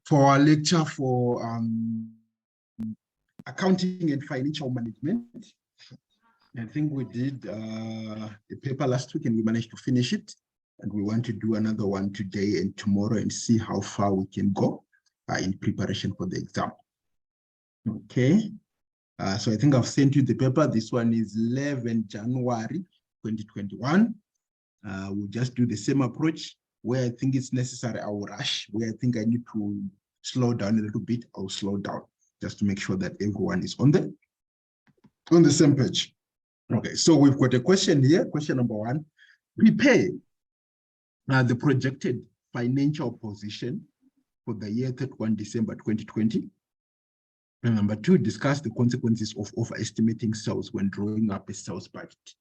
for our lecture for accounting and financial management. I think we did a paper last week and we managed to finish it. And we want to do another one today and tomorrow and see how far we can go in preparation for the exam. Okay. So I think I've sent you the paper. This one is 11 January 2021. We'll just do the same approach. Where I think it's necessary, I will rush. Where I think I need to slow down a little bit, I'll slow down just to make sure that everyone is on the same page. Okay, so we've got a question here. Question number 1. Prepare the projected financial position for the year 31 December 2020. And number 2, discuss the consequences of overestimating sales when drawing up a sales budget.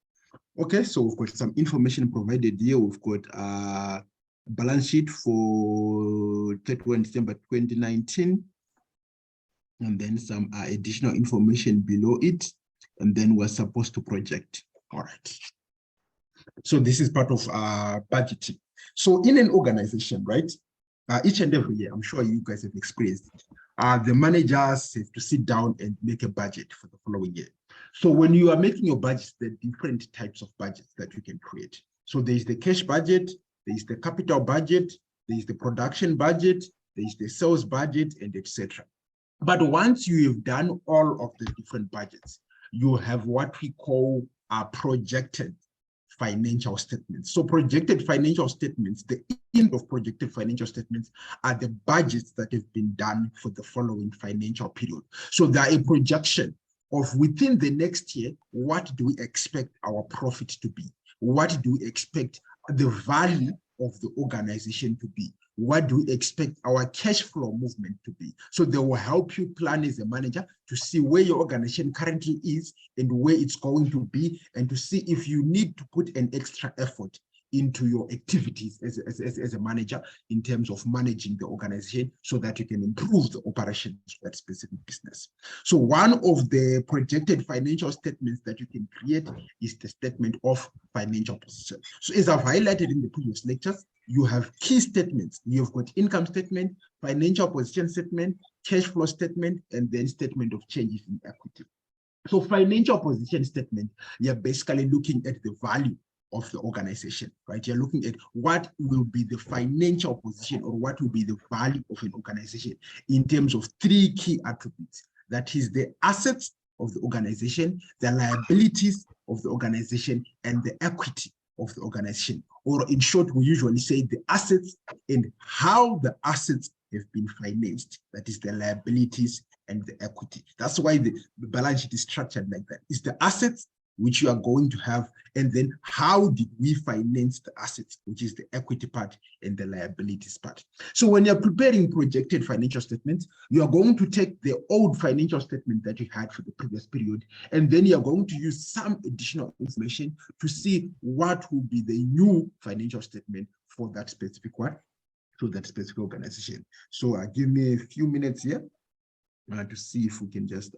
Okay, so we've got some information provided here. We've got a balance sheet for 31 December 2019, and then some additional information below it, and then we're supposed to project. All right. So this is part of budgeting. So in an organization, right, each and every year, I'm sure you guys have experienced it, the managers have to sit down and make a budget for the following year. So when you are making your budget, there are different types of budgets that you can create. So there is the cash budget, there is the capital budget, there is the production budget, there is the sales budget, and etc. But once you have done all of the different budgets, you have what we call projected financial statements. So projected financial statements, the end of projected financial statements are the budgets that have been done for the following financial period. So they are a projection of within the next year, what do we expect our profit to be? What do we expect the value of the organization to be? What do we expect our cash flow movement to be? So they will help you plan as a manager to see where your organization currently is and where it's going to be, and to see if you need to put an extra effort into your activities as a manager in terms of managing the organization so that you can improve the operations of that specific business. So one of the projected financial statements that you can create is the statement of financial position. So as I've highlighted in the previous lectures, you have key statements. You've got income statement, financial position statement, cash flow statement, and then statement of changes in equity. So financial position statement, you're basically looking at the value of the organization, right? You're looking at what will be the financial position or what will be the value of an organization in terms of 3 key attributes. That is the assets of the organization, the liabilities of the organization, and the equity of the organization. Or in short, we usually say the assets and how the assets have been financed. That is the liabilities and the equity. That's why the balance sheet is structured like that. It's the assets which you are going to have, and then how did we finance the assets, which is the equity part and the liabilities part. So when you're preparing projected financial statements, you are going to take the old financial statement that you had for the previous period, and then you're going to use some additional information to see what will be the new financial statement for that specific one, to that specific organization. So give me a few minutes here to see if we can just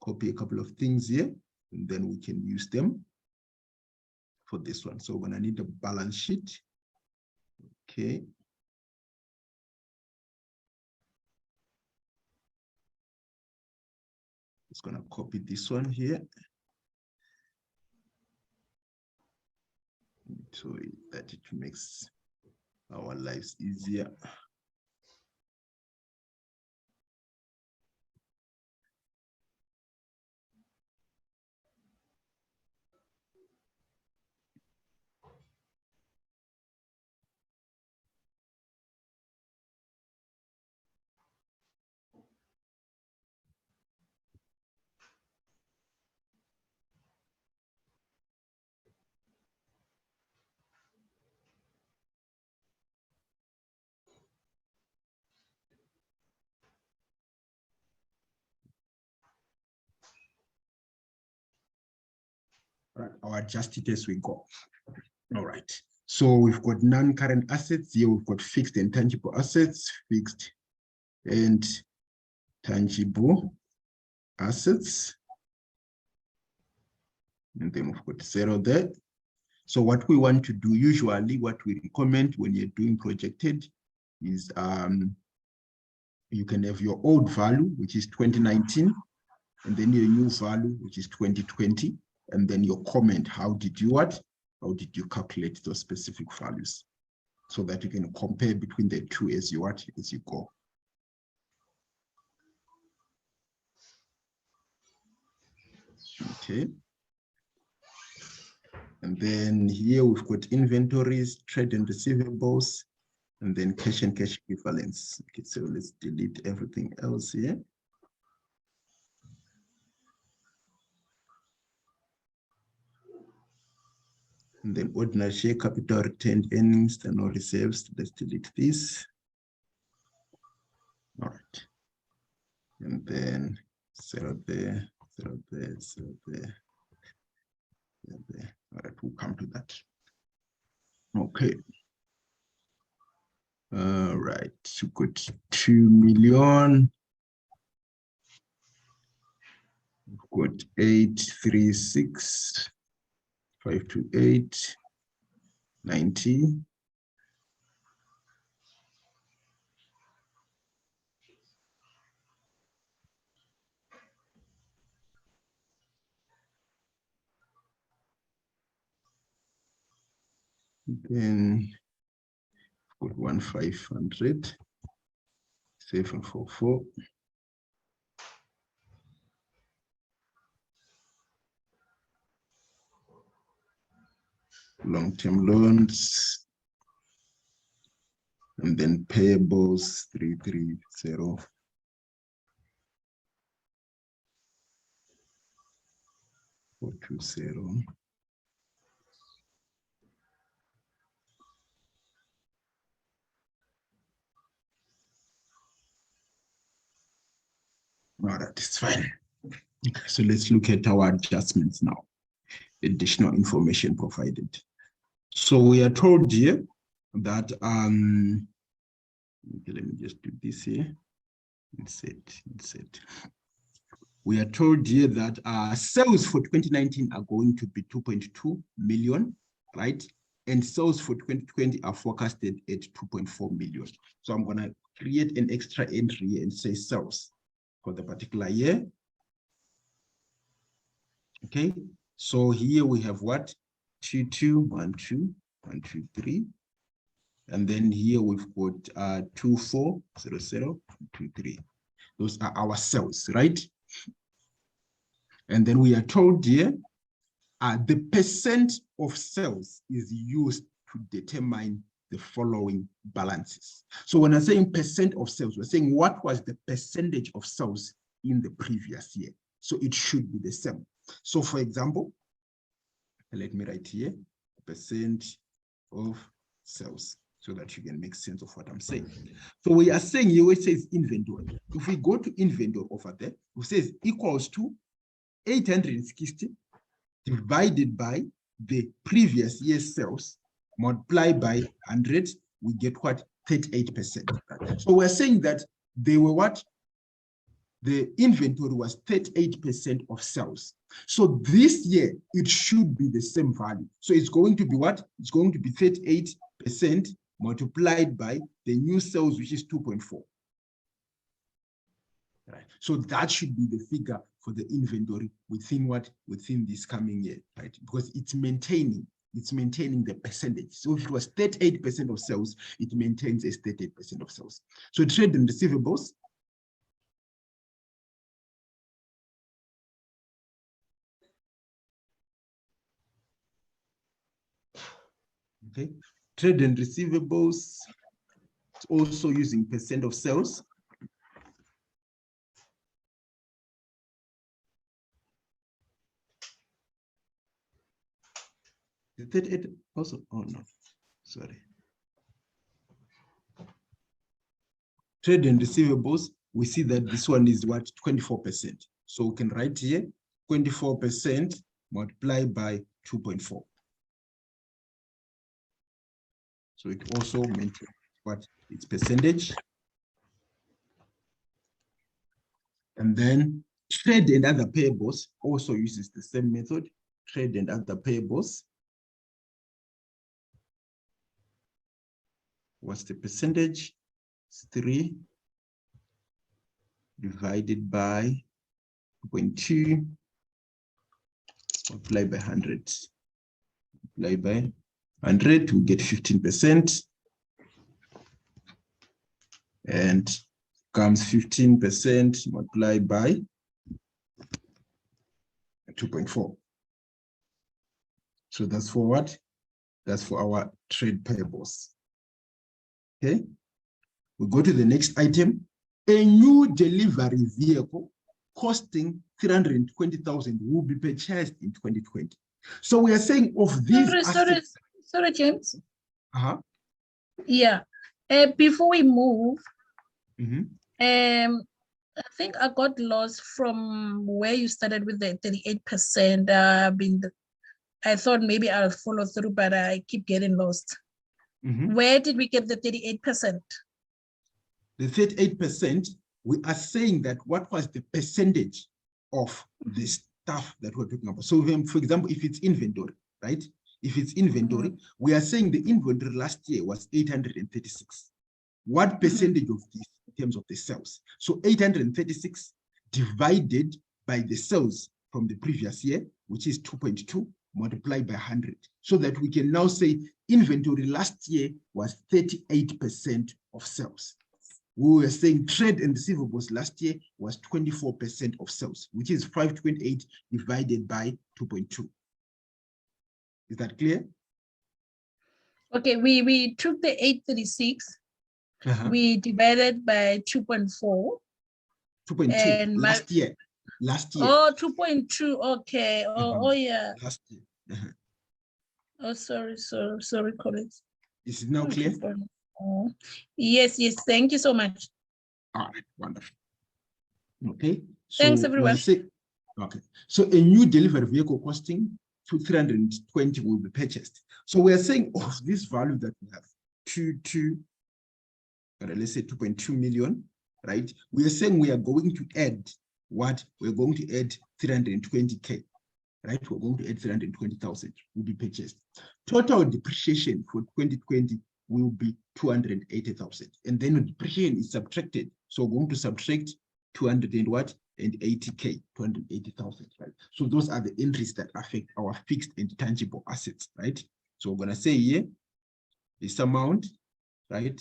copy a couple of things here, and then we can use them for this one. So we're gonna need a balance sheet. Okay. Just gonna copy this one here. So that it makes our lives easier. Right, I'll adjust it as we go. All right. So we've got non-current assets here. We've got fixed and tangible assets, fixed and tangible assets. And then we've got 0 there. So what we want to do, usually what we recommend when you're doing projected is you can have your old value, which is 2019, and then your new value, which is 2020, and then your comment, how did you calculate those specific values, so that you can compare between the two as you go. Okay. And then here we've got inventories, trade and receivables, and then cash and cash equivalents. Okay, so let's delete everything else here. And then ordinary share capital, retained earnings, and no reserves. Let's delete this. All right. And then zero there, zero there, zero there, zero there. All right, we'll come to that. Okay. All right, so good. 2 million. We've got 836 528 90. Then got 1,500 744. Long-term loans, and then payables 330 420. All right, it's fine. Okay, so let's look at our adjustments now. Additional information provided. So we are told here that okay, let me just do this here. Insert. We are told here that sales for 2019 are going to be 2.2 million, right? And sales for 2020 are forecasted at 2.4 million. So I'm going to create an extra entry and say sales for the particular year. Okay, so here we have what? 2212 and then here we've got 240023. Those are our sales, right? And then we are told here the percent of sales is used to determine the following balances. So when I'm saying percent of sales, we're saying what was the percentage of sales in the previous year. So it should be the same. So for example, let me write here, percent of sales, so that you can make sense of what I'm saying. So we are saying here, it says inventory. If we go to inventory over there, it says equals to 860 divided by the previous year's sales, multiplied by 100, we get what? 38%. So we're saying that they were what? The inventory was 38% of sales. So this year, it should be the same value. So it's going to be what? It's going to be 38% multiplied by the new sales, which is 2.4. Right. So that should be the figure for the inventory within what? Within this coming year, right? Because it's maintaining the percentage. So if it was 38% of sales, it maintains as 38% of sales. So trade and receivables. Okay, trade and receivables, it's also using percent of sales. The 38 also, oh no, sorry. Trade and receivables, we see that this one is what? 24%. So we can write here 24% multiplied by 2.4. So it also maintains what? Its percentage. And then trade and other payables also uses the same method. Trade and other payables. What's the percentage? It's 3. divided by 2.2 multiplied by 100. Multiplied by 100, we get 15%. And comes 15% multiplied by 2.4. So that's for what? That's for our trade payables. Okay. We go to the next item. A new delivery vehicle costing 320,000 will be purchased in 2020. So we are saying of these assets. Sorry, James. Yeah. Before we move, Mm-hmm. I think I got lost from where you started with the 38%. I thought maybe I'll follow through, but I keep getting lost. Mm-hmm. Where did we get the 38%? The 38%, we are saying that what was the percentage of the stuff that we're talking about. So for example, if it's inventory, right? If it's inventory, we are saying the inventory last year was 836. What percentage of this in terms of the sales? So 836 divided by the sales from the previous year, which is 2.2 multiplied by 100. So that we can now say inventory last year was 38% of sales. We were saying trade and receivables last year was 24% of sales, which is 528 divided by 2.2. Is that clear? Okay, we took the 836, we divided by 2.4. 2.2 last year. Oh, 2.2. Okay. Oh, yeah. Last year. Oh, sorry, colleagues. Is it now clear? Yes. Thank you so much. All right, wonderful. Okay. So thanks, everyone. Okay. So a new delivery vehicle costing 320 will be purchased. So we are saying of this value that we have, let's say 2.2 million, right? We are saying we are going to add what? We're going to add 320K, right? We're going to add 320,000 will be purchased. Total depreciation for 2020 will be 280,000. And then depreciation is subtracted. So we're going to subtract 280K, 280,000, right? So those are the entries that affect our fixed and tangible assets, right? So we're going to say here, this amount, right?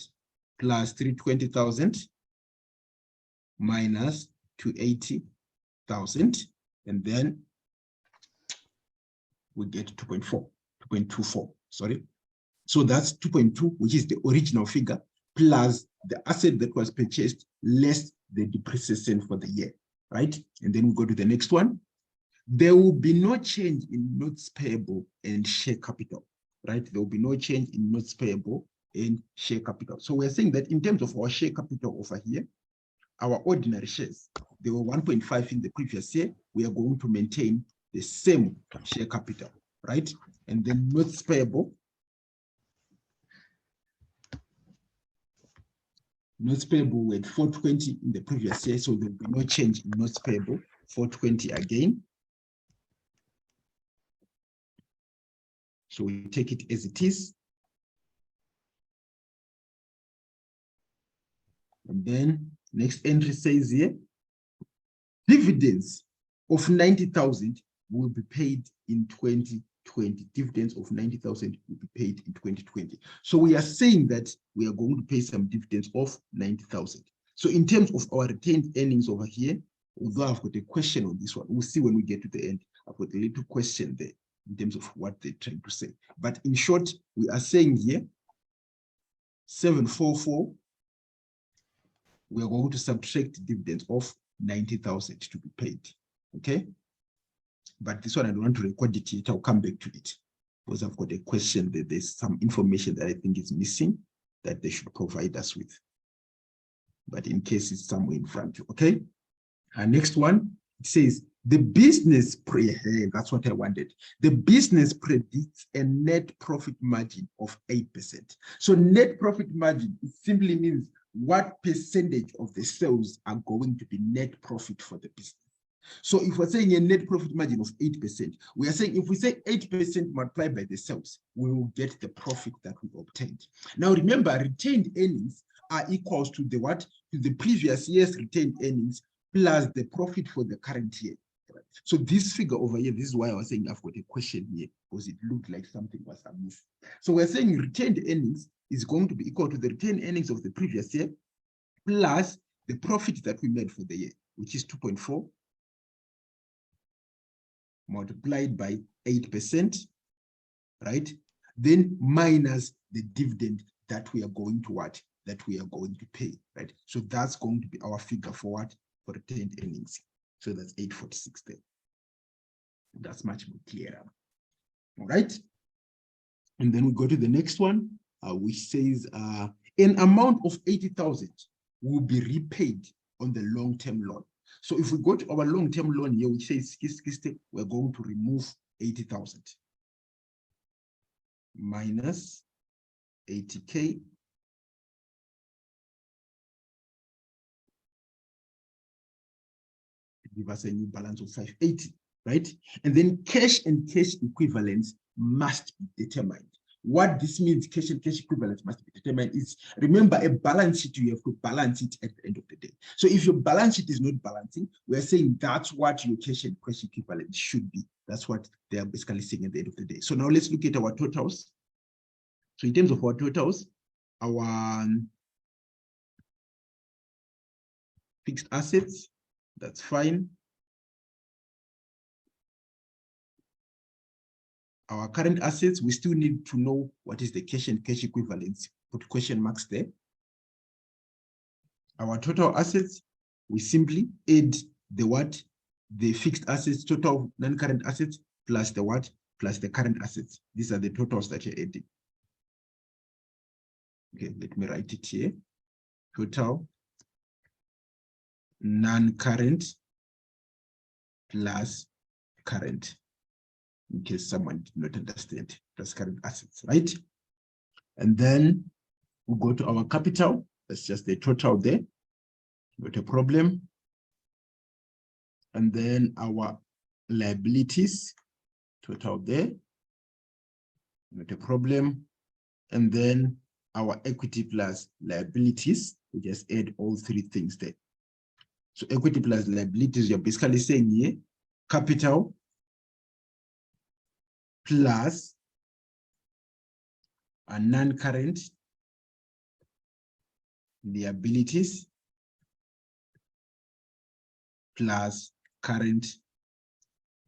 Plus 320,000 minus 280,000, and then we get 2.24, sorry. So that's 2.2, which is the original figure, plus the asset that was purchased, less the depreciation for the year, right? And then we go to the next one. There will be no change in notes payable and share capital, right? There will be no change in notes payable and share capital. So we're saying that in terms of our share capital over here, our ordinary shares, they were 1.5 in the previous year. We are going to maintain the same share capital, right? And then notes payable. Notes payable were 420 in the previous year, so there will be no change in notes payable, 420 again. So we take it as it is. And then next entry says here, dividends of 90,000 will be paid in 2020. Dividends of 90,000 will be paid in 2020. So we are saying that we are going to pay some dividends of 90,000. So in terms of our retained earnings over here, although I've got a question on this one, we'll see when we get to the end. I've got a little question there in terms of what they're trying to say. But in short, we are saying here, 744, we are going to subtract dividends of 90,000 to be paid, okay? But this one, I don't want to record it yet. I'll come back to it because I've got a question that there's some information that I think is missing that they should provide us with. But in case it's somewhere in front, okay? Our next one, it says, the business, that's what I wanted. The business predicts a net profit margin of 8%. So net profit margin, it simply means what percentage of the sales are going to be net profit for the business. So if we're saying a net profit margin of 8%, we are saying if we say 8% multiplied by the sales, we will get the profit that we obtained. Now remember, retained earnings are equals to the what? to the previous year's retained earnings plus the profit for the current year. Right? So this figure over here, this is why I was saying I've got a question here, because it looked like something was amiss. So we're saying retained earnings is going to be equal to the retained earnings of the previous year plus the profit that we made for the year, which is 2.4 multiplied by 8%, right? Then minus the dividend that we are going to what? That we are going to pay, right? So that's going to be our figure for what? For retained earnings. So that's 846 there. That's much more clearer. All right. And then we go to the next one, which says an amount of 80,000 will be repaid on the long-term loan. So if we go to our long-term loan here, which says 60, we're going to remove 80,000 minus 80K give us a new balance of 580, right? And then cash and cash equivalents must be determined. What this means, cash and cash equivalents must be determined, is, remember, a balance sheet, you have to balance it at the end of the day. So if your balance sheet is not balancing, we're saying that's what your cash and cash equivalent should be. That's what they are basically saying at the end of the day. So now let's look at our totals. So in terms of our totals, our fixed assets, that's fine. Our current assets, we still need to know what is the cash and cash equivalents. Put question marks there. Our total assets, we simply add the what? The fixed assets, total non-current assets, plus the what? Plus the current assets. These are the totals that you're adding. Okay, let me write it here. Total non-current plus current. In case someone did not understand, plus current assets, right? And then we go to our capital. That's just the total there. Not a problem. And then our liabilities, total there. Not a problem. And then our equity plus liabilities, we just add all three things there. So equity plus liabilities, you're basically saying here, capital plus a non-current liabilities plus current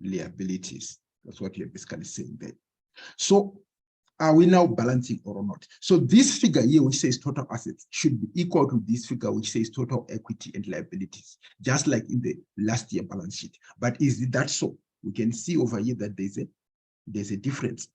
liabilities. That's what you're basically saying there. So are we now balancing or not? So this figure here, which says total assets, should be equal to this figure, which says total equity and liabilities, just like in the last year balance sheet. But is that so? We can see over here that there's a difference.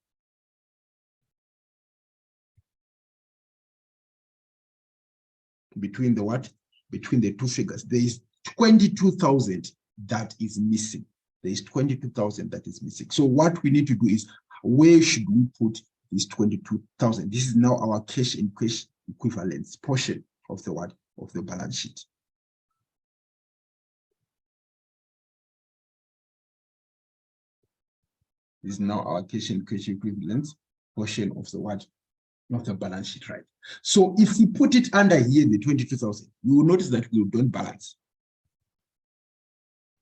Between the what? Between the two figures. There is 22,000 that is missing. There is 22,000 that is missing. So what we need to do is, where should we put this 22,000? This is now our cash and cash equivalents portion of the what? Of the balance sheet. This is now our cash and cash equivalents portion of the what? Of the balance sheet, right? So if we put it under here, the 22,000, you will notice that we don't balance.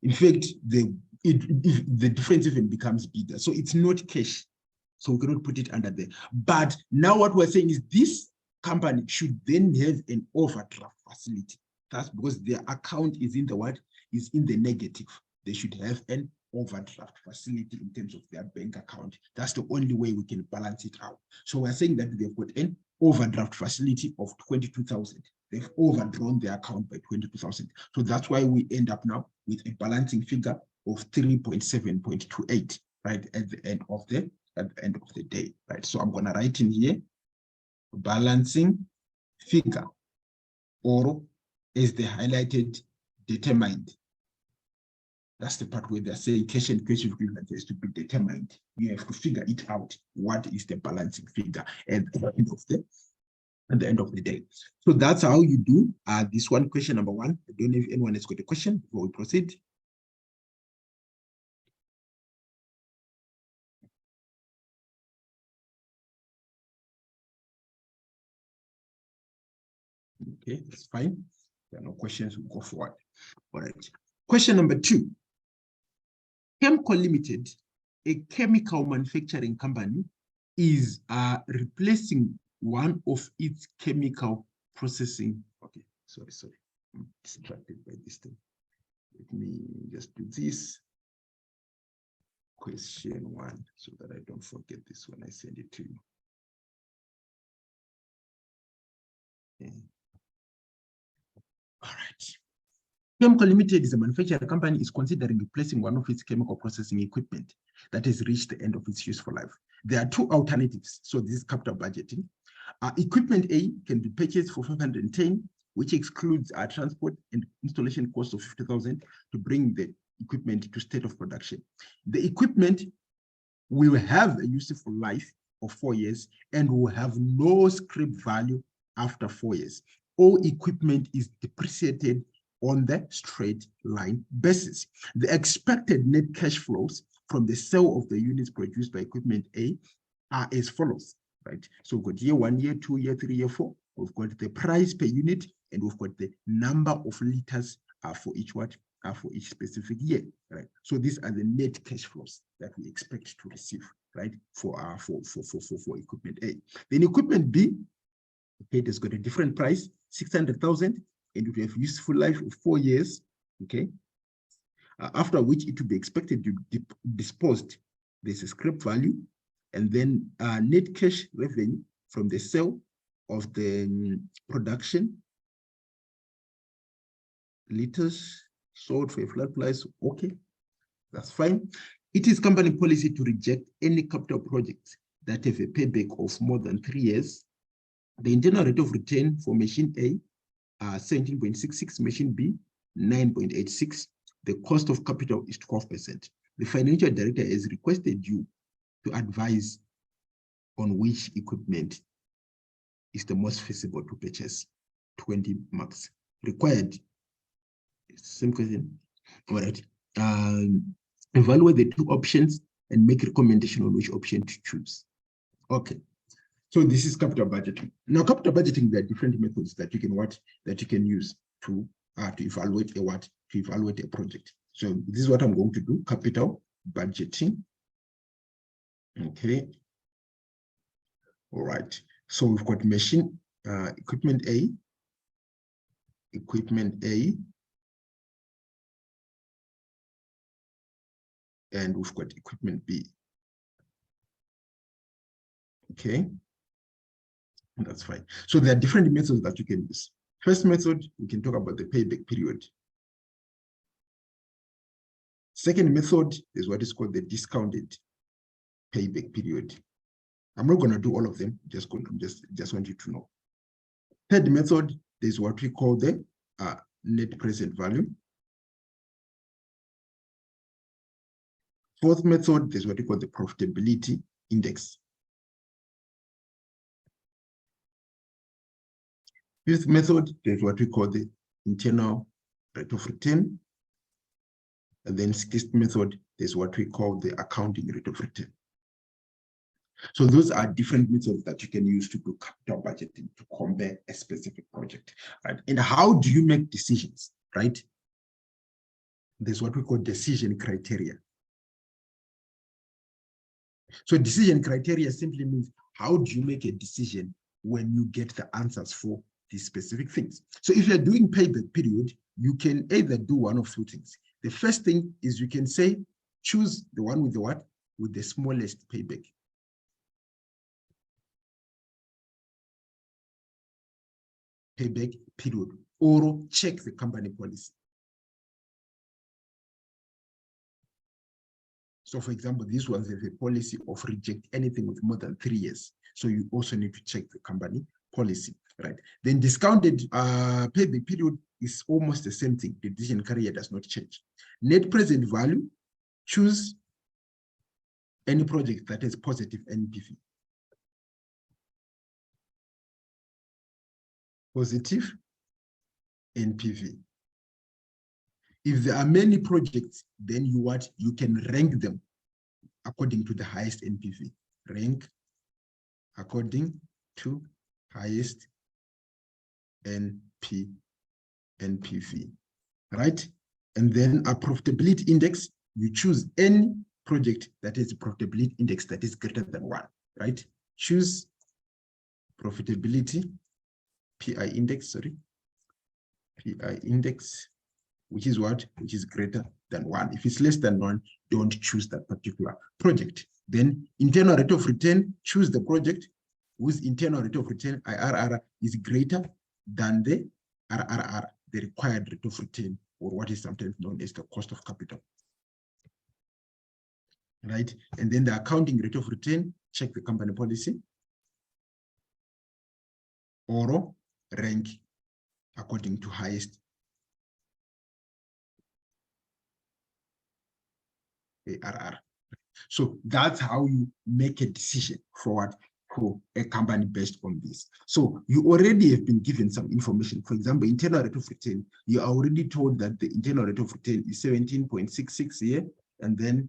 In fact, the difference even becomes bigger. So it's not cash. So we cannot put it under there. But now what we're saying is this company should then have an overdraft facility. That's because their account is in the what? Is in the negative. They should have an overdraft facility in terms of their bank account. That's the only way we can balance it out. So we're saying that they've got an overdraft facility of 22,000. They've overdrawn their account by 22,000. So that's why we end up now with a balancing figure of 3.7.28, right, at the end of the day, right? So I'm going to write in here balancing figure, or as the highlighted, determined. That's the part where they're saying cash and cash equivalent is to be determined. You have to figure it out. What is the balancing figure at the end of the day? So that's how you do this one, question number one. I don't know if anyone has got a question before we proceed. Okay, that's fine. there are no questions, we'll go forward. All right. Question number 2. Chemco Limited, a chemical manufacturing company, is replacing one of its chemical processing. Okay, sorry. I'm distracted by this thing. Let me just do this. Question 1, so that I don't forget this when I send it to you. Okay. All right. Chemco Limited is a manufacturing company is considering replacing one of its chemical processing equipment that has reached the end of its useful life. There are 2 alternatives. So this is capital budgeting. Equipment A can be purchased for 510, which excludes our transport and installation cost of 50,000 to bring the equipment to state of production. The equipment will have a useful life of 4 years and will have no scrap value after 4 years. All equipment is depreciated on the straight line basis. The expected net cash flows from the sale of the units produced by equipment A are as follows, right? So we've got year 1, year 2, year 3, year 4. We've got the price per unit, and we've got the number of liters for each for each specific year, right? So these are the net cash flows that we expect to receive, right? For equipment A. Then equipment B, okay, it has got a different price, 600,000, and it will have useful life of 4 years, okay? After which it will be expected to be disposed. There's a scrap value, and then net cash revenue from the sale of the production liters sold for a flat price. Okay, that's fine. It is company policy to reject any capital projects that have a payback of more than 3 years. The internal rate of return for machine A, 17.66, machine B, 9.86. The cost of capital is 12%. The financial director has requested you to advise on which equipment is the most feasible to purchase. 20 marks. Required, same question. All right. Evaluate the 2 options and make a recommendation on which option to choose. Okay. So this is capital budgeting. Now, capital budgeting, there are different methods that you can use to evaluate a project. So this is what I'm going to do: capital budgeting. Okay. All right. So we've got machine equipment A, and we've got equipment B. Okay. And that's fine. So there are different methods that you can use. First method, we can talk about the payback period. Second method is what is called the discounted payback period. I'm not going to do all of them, just want you to know. Third method is what we call the net present value. Fourth method is what we call the profitability index. Fifth method is what we call the internal rate of return. And then sixth method is what we call the accounting rate of return. So those are different methods that you can use to do capital budgeting to compare a specific project, right? And how do you make decisions, right? There's what we call decision criteria. So decision criteria simply means how do you make a decision when you get the answers for these specific things. So if you're doing payback period, you can either do one of 2 things. The first thing is you can say, choose the one with the what? With the smallest payback. Payback period, or check the company policy. So for example, these ones have a policy of reject anything with more than 3 years. So you also need to check the company policy, right? Then discounted payback period is almost the same thing. The decision criteria does not change. Net present value, choose any project that has positive NPV. Positive NPV. If there are many projects, then you can rank them according to the highest NPV. Rank according to highest NPV. NPV, right? And then a profitability index, you choose any project that is a profitability index that is greater than 1, right? Choose profitability, PI index, PI index, which is what? Which is greater than 1. If it's less than 1, don't choose that particular project. Then internal rate of return, choose the project whose internal rate of return, IRR, is greater than the RRR, the required rate of return, or what is sometimes known as the cost of capital. Right? And then the accounting rate of return, check the company policy, or rank according to highest ARR. So that's how you make a decision for what? For a company based on this. So you already have been given some information. For example, internal rate of return, you are already told that the internal rate of return is 17.66 here, and then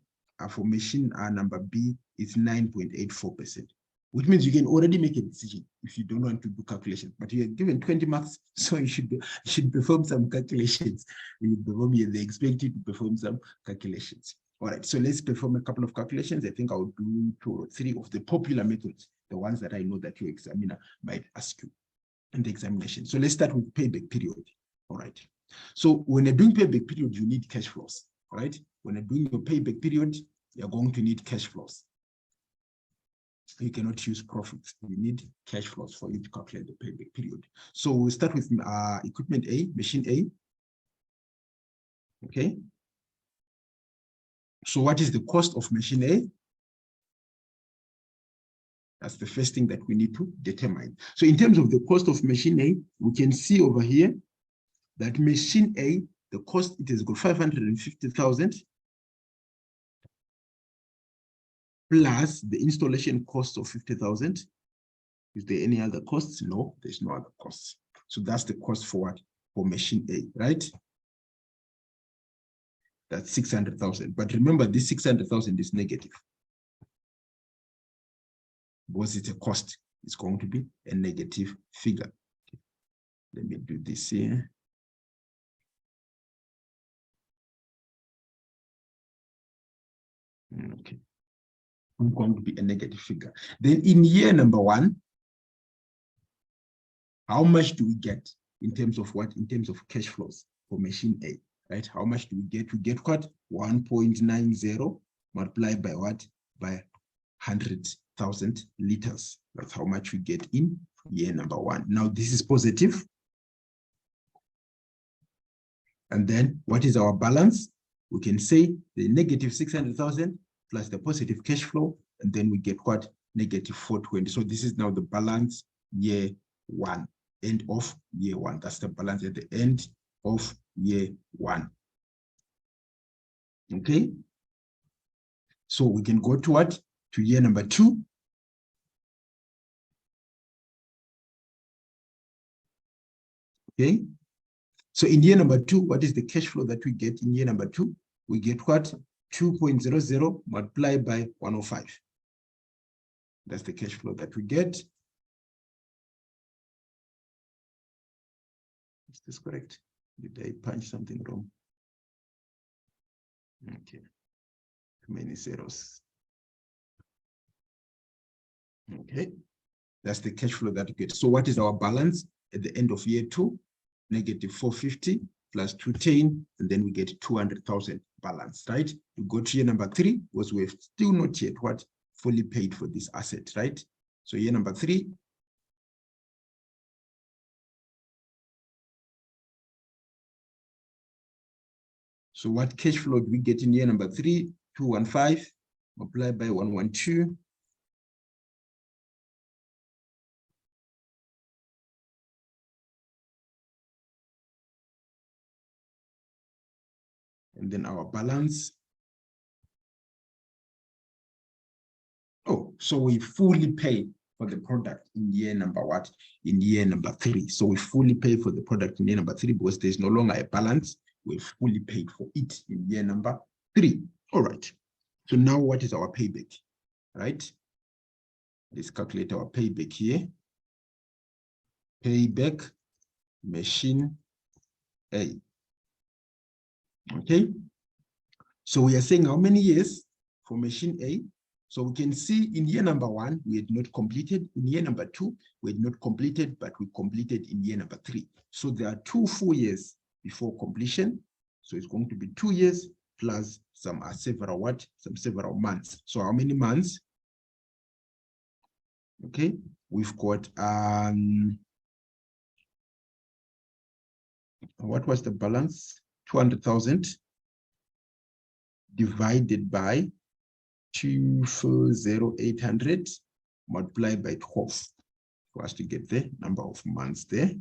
for machine number B, it's 9.84%, which means you can already make a decision if you don't want to do calculations. But you are given 20 marks, so you should perform some calculations. They expect you to perform some calculations. All right, so let's perform a couple of calculations. I think I'll do 2 or 3 of the popular methods, the ones that I know that your examiner might ask you in the examination. So let's start with payback period. All right. So when you're doing payback period, you need cash flows. All right. When you're doing your payback period, you're going to need cash flows. You cannot use profits. You need cash flows for you to calculate the payback period. So we'll start with equipment A, machine A. Okay. So what is the cost of machine A? That's the first thing that we need to determine. So in terms of the cost of machine A, we can see over here that machine A, the cost, it has got 550,000 plus the installation cost of 50,000. Is there any other costs? No, there's no other costs. So that's the cost for what? For machine A, right? That's 600,000. But remember, this 600,000 is negative. Because it's a cost, it's going to be a negative figure. Okay. Let me do this here. Okay. It's going to be a negative figure. Then in year number 1, how much do we get in terms of what? In terms of cash flows for machine A, right? How much do we get? We get what? 1.90 multiplied by what? By 100,000 liters. That's how much we get in year number 1. Now this is positive. And then what is our balance? We can say the negative 600,000 plus the positive cash flow, and then we get what? Negative 420. So this is now the balance year 1, end of year 1. That's the balance at the end of year 1. Okay. So we can go to what? To year number 2. Okay. So in year number 2, what is the cash flow that we get in year number 2? We get what? 2.00 multiplied by 105. That's the cash flow that we get. Is this correct? Did I punch something wrong? Okay. Too many zeros. Okay. That's the cash flow that we get. So what is our balance at the end of year 2? Negative 450 plus 210, and then we get 200,000 balance, right? We go to year number 3, because we have still not yet what? Fully paid for this asset, right? So year number 3. So what cash flow do we get in year number 3? 215 multiplied by 112. And then our balance. Oh, so we fully pay for the product in year number what? In year number 3. So we fully pay for the product in year number 3 because there's no longer a balance. We fully paid for it in year number 3. All right. So now what is our payback? Right? Let's calculate our payback here. Payback, machine A. Okay. So we are saying how many years for machine A? So we can see in year number 1, we had not completed. In year number 2, we had not completed, but we completed in year number 3. So there are 2 full years before completion. So it's going to be 2 years plus some several what? Some several months. So how many months? Okay, we've got what was the balance? 200,000 divided by 240,800 multiplied by 12 for us to get the number of months there.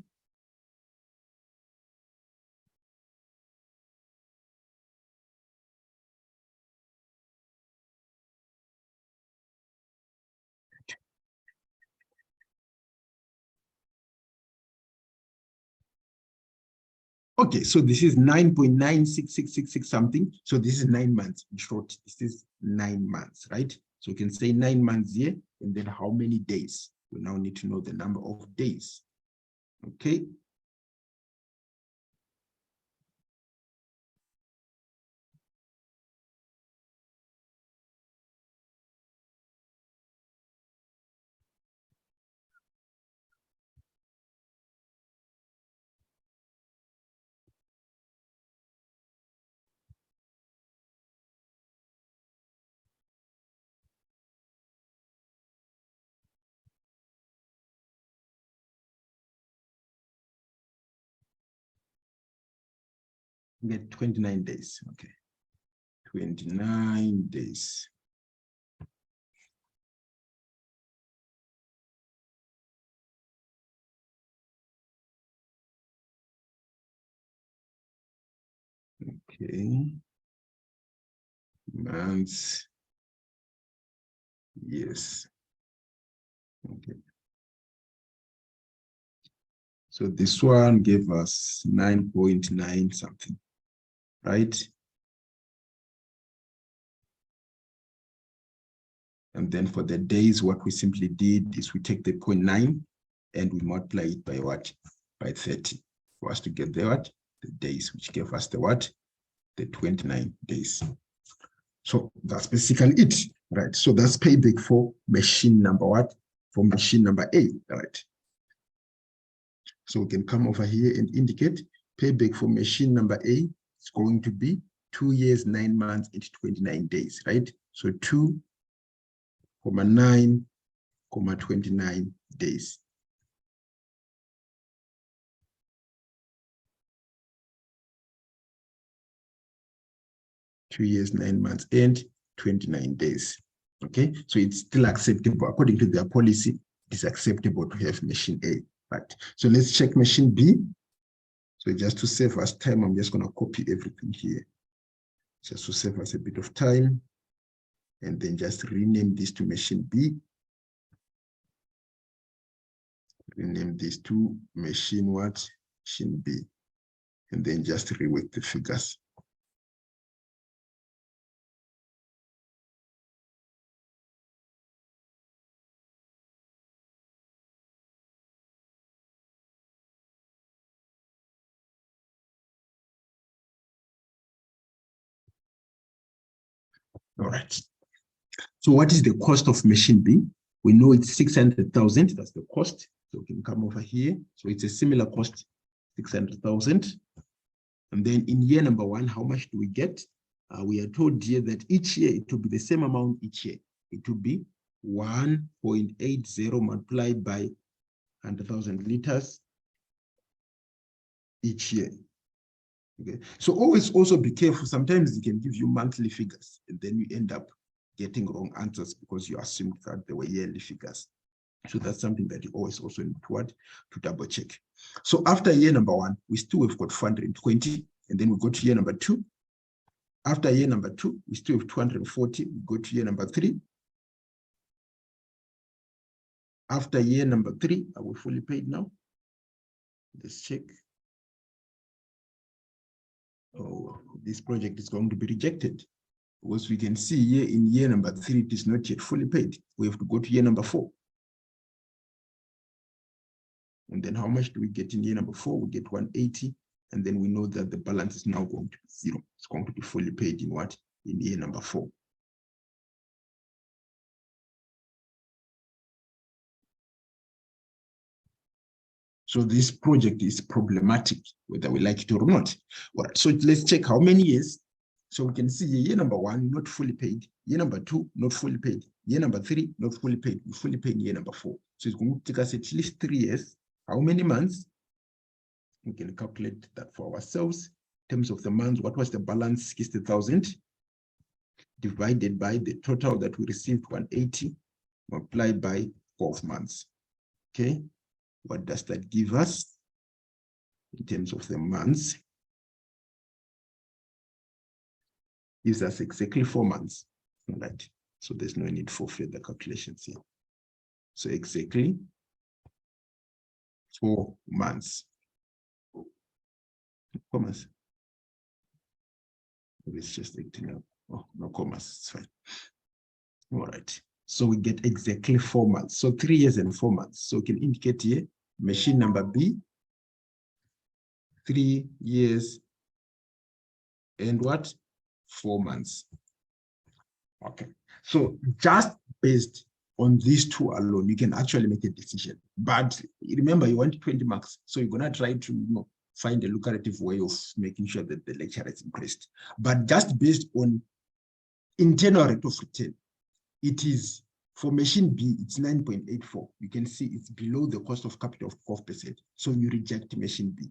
Okay, so this is 9.96666 something. So this is 9 months. In short, this is 9 months, right? So you can say 9 months here, and then how many days? We now need to know the number of days. Okay. Get 29 days. Okay. 29 days. Okay. Months. Yes. Okay. So this one gave us 9.9 something, right? And then for the days, what we simply did is we take the 0.9 and we multiply it by what? By 30 for us to get the what? The days, which gave us the what? The 29 days. So that's basically it, right? So that's payback for machine number what? For machine number A, right? So we can come over here and indicate payback for machine number A is going to be 2 years, 9 months, and 29 days, right? So 2,9,29 days. Two years, 9 months, and 29 days. Okay, so it's still acceptable. According to their policy, it's acceptable to have machine A, right? So let's check machine B. So just to save us time, I'm just going to copy everything here, just to save us a bit of time. And then just rename this to machine B. Rename this to machine what? Machine B. And then just rework the figures. All right. So what is the cost of machine B? We know it's 600,000. That's the cost. So we can come over here. So it's a similar cost, 600,000. And then in year number 1, how much do we get? We are told here that each year it will be the same amount each year. It will be 1.80 multiplied by 100,000 liters each year. Okay. So always also be careful. Sometimes it can give you monthly figures, and then you end up getting wrong answers because you assumed that they were yearly figures. So that's something that you always also need to double check. So after year number 1, we still have got 420, and then we go to year number 2. After year number 2, we still have 240. We go to year number 3. After year number 3, are we fully paid now? Let's check. Oh, this project is going to be rejected. Because we can see here in year number 3, it is not yet fully paid. We have to go to year number 4. And then how much do we get in year number 4? We get 180. And then we know that the balance is now going to be 0. It's going to be fully paid in what? In year number 4. So this project is problematic, whether we like it or not. All right, so let's check how many years. So we can see year number 1, not fully paid. Year number 2, not fully paid. Year number 3, not fully paid. We fully paid year number 4. So it's going to take us at least 3 years. How many months? We can calculate that for ourselves. In terms of the months, what was the balance? 60,000 divided by the total that we received, 180, multiplied by 12 months. Okay, what does that give us in terms of the months? Gives us exactly 4 months. All right, so there's no need for further calculations here. So exactly 4 months. Commas. It's just acting up. Oh, no commas, it's fine. All right, so we get exactly 4 months. So 3 years and 4 months. So we can indicate here machine number B, 3 years and what? 4 months. Okay, so just based on these two alone, you can actually make a decision. But remember, you want 20 marks, so you're gonna try to find a lucrative way of making sure that the lecture is increased. But just based on internal rate of return, it is for machine B, it's 9.84. You can see it's below the cost of capital of 12%. So you reject machine B.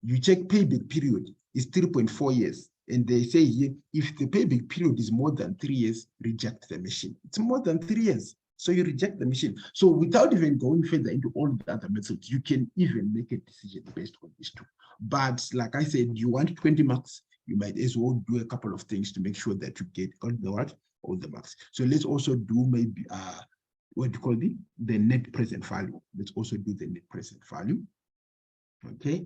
You check payback period is 3.4 years. And they say here, if the payback period is more than 3 years, reject the machine. It's more than 3 years. So you reject the machine. So without even going further into all the other methods, you can even make a decision based on these two. But like I said, you want 20 marks, you might as well do a couple of things to make sure that you get all the what? All the marks. So let's also do maybe what do you call the net present value. Let's also do the net present value. Okay.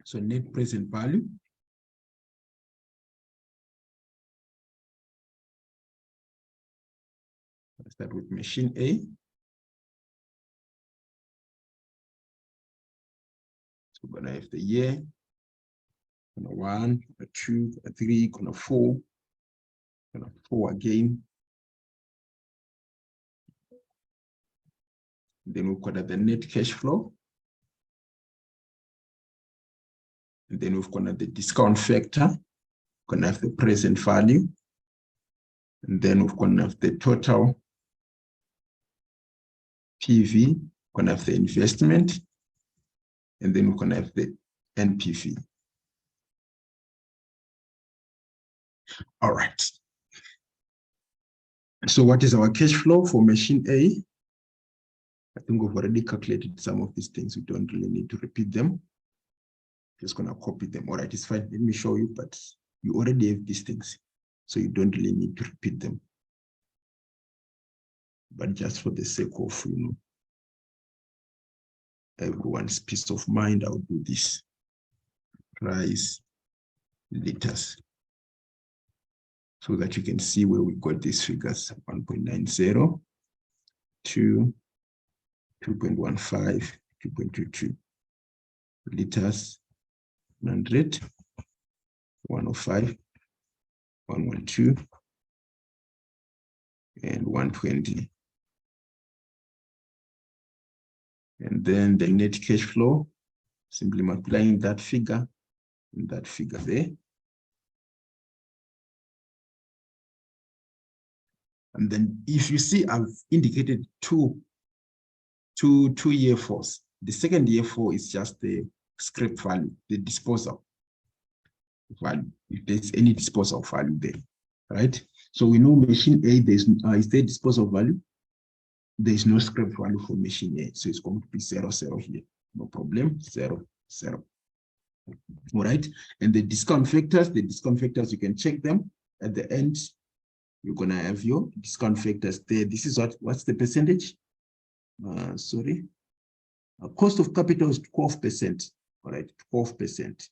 So net present value. Let's start with machine A. So we're gonna have the year, 1, 2, 3, 4, 4 again. Then we've got the net cash flow. And then we've got the discount factor. We're gonna have the present value. And then we're gonna have the total PV. We're gonna have the investment. And then we're gonna have the NPV. All right. So what is our cash flow for machine A? I think we've already calculated some of these things. We don't really need to repeat them. Just gonna copy them. All right, it's fine. Let me show you, but you already have these things, so you don't really need to repeat them. But just for the sake of everyone's peace of mind, I'll do this. Price liters, so that you can see where we got these figures: 1.90, 2, 2.15, 2.22 liters. 100, 105, 112, and 120. And then the net cash flow, simply multiplying that figure and that figure there. And then if you see, I've indicated two year fours. The second year four is just the scrap value, the disposal value, if there's any disposal value there, right? So we know machine A, is there disposal value? There is no scrap value for machine A, so it's going to be 0, 0 here. No problem, 0, 0. All right, and the discount factors you can check them at the end. You're gonna have your discount factors there. This is what's the percentage? Cost of capital is 12%. All right, 12%.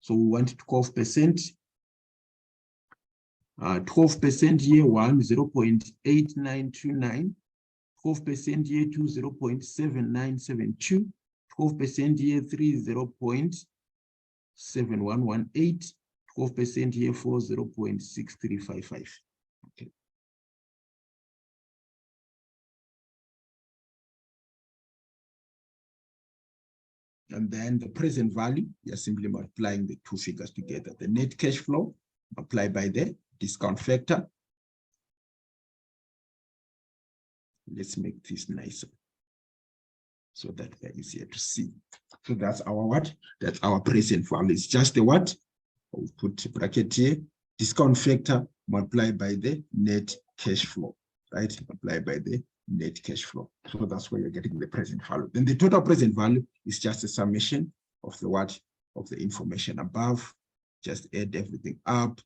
So we want 12%. 12% year 1, 0.8929. 12% year 2, 0.7972. 12% here, 30.7118, 12% here, 40.6355. Okay. And then the present value, you're simply multiplying the two figures together. The net cash flow multiplied by the discount factor. Let's make this nicer so that they're easier to see. So that's our what? That's our present value. It's just the what? I'll put a bracket here. Discount factor multiplied by the net cash flow, right? Multiplied by the net cash flow. So that's where you're getting the present value. Then the total present value is just a summation of the what? Of the information above. Just add everything up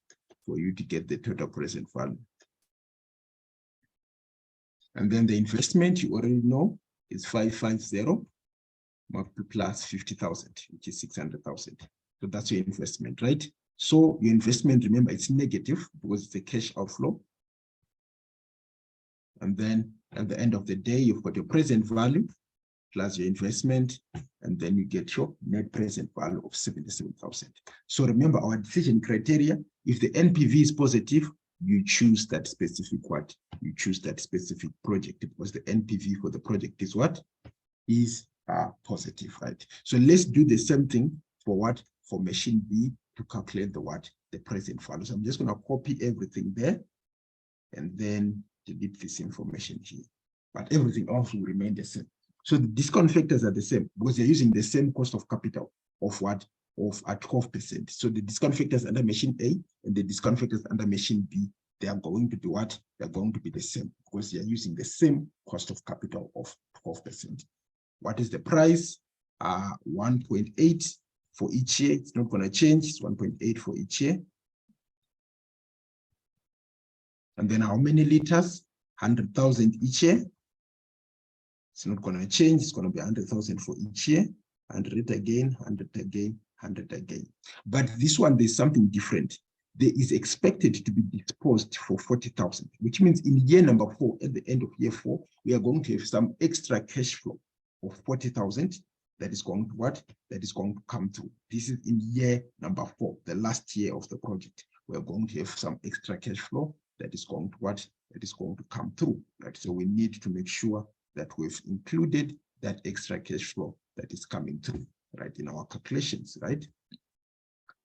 for you to get the total present value. And then the investment, you already know, is 550 plus 50,000, which is 600,000. So that's your investment, right? So your investment, remember, it's negative because it's a cash outflow. And then at the end of the day, you've got your present value plus your investment, and then you get your net present value of 77,000. So remember our decision criteria, if the NPV is positive, you choose that specific what? You choose that specific project because the NPV for the project is what? Is positive, right? So let's do the same thing for what? For machine B to calculate the what? The present value. So I'm just going to copy everything there and then delete this information here. But everything else will remain the same. So the discount factors are the same because they're using the same cost of capital of what? Of at 12%. So the discount factors under machine A and the discount factors under machine B, they are going to be what? They're going to be the same because they are using the same cost of capital of 12%. What is the price? 1.8 for each year. It's not going to change. It's 1.8 for each year. And then how many liters? 100,000 each year. It's not going to change. It's going to be 100,000 for each year. 100 again, 100 again, 100 again. But this one, there's something different. There is expected to be disposed for 40,000, which means in year number 4, at the end of year 4, we are going to have some extra cash flow of 40,000 that is going to what? That is going to come through. This is in year number 4, the last year of the project. We are going to have some extra cash flow that is going to what? That is going to come through, right? So we need to make sure that we've included that extra cash flow that is coming through, right, in our calculations, right?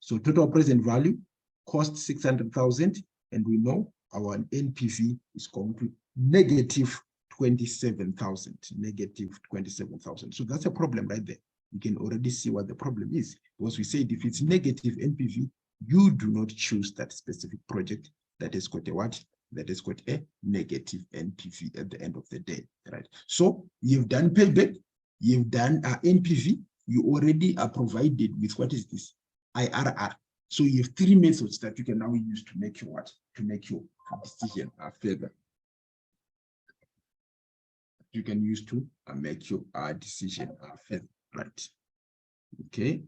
So total present value cost 600,000, and we know our NPV is going to negative 27,000, negative 27,000. So that's a problem right there. You can already see what the problem is, because we said if it's negative NPV, you do not choose that specific project that has got a what? That has got a negative NPV at the end of the day, right? So you've done payback, you've done NPV, you already are provided with what is this? IRR. So you have 3 methods that you can now use to make your what? To make your decision further. You can use to make your decision further, right? Okay.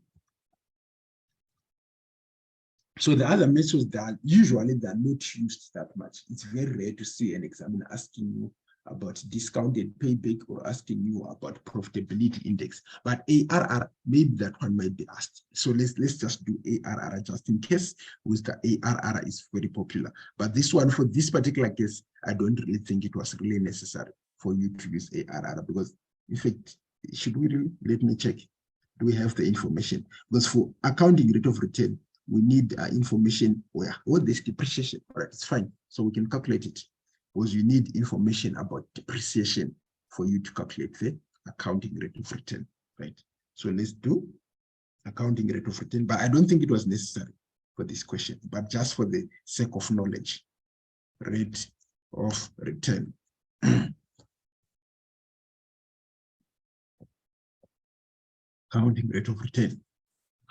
So the other methods that usually they're not used that much. It's very rare to see an examiner asking you about discounted payback or asking you about profitability index. But ARR, maybe that one might be asked. So let's just do ARR just in case, because the ARR is very popular. But this one, for this particular case, I don't really think it was really necessary for you to use ARR, because in fact, should we really? Let me check. Do we have the information? Because for accounting rate of return, we need information where what this depreciation. All right, it's fine. So we can calculate it, because you need information about depreciation for you to calculate the accounting rate of return, right? So let's do accounting rate of return, but I don't think it was necessary for this question, but just for the sake of knowledge, rate of return. Accounting rate of return.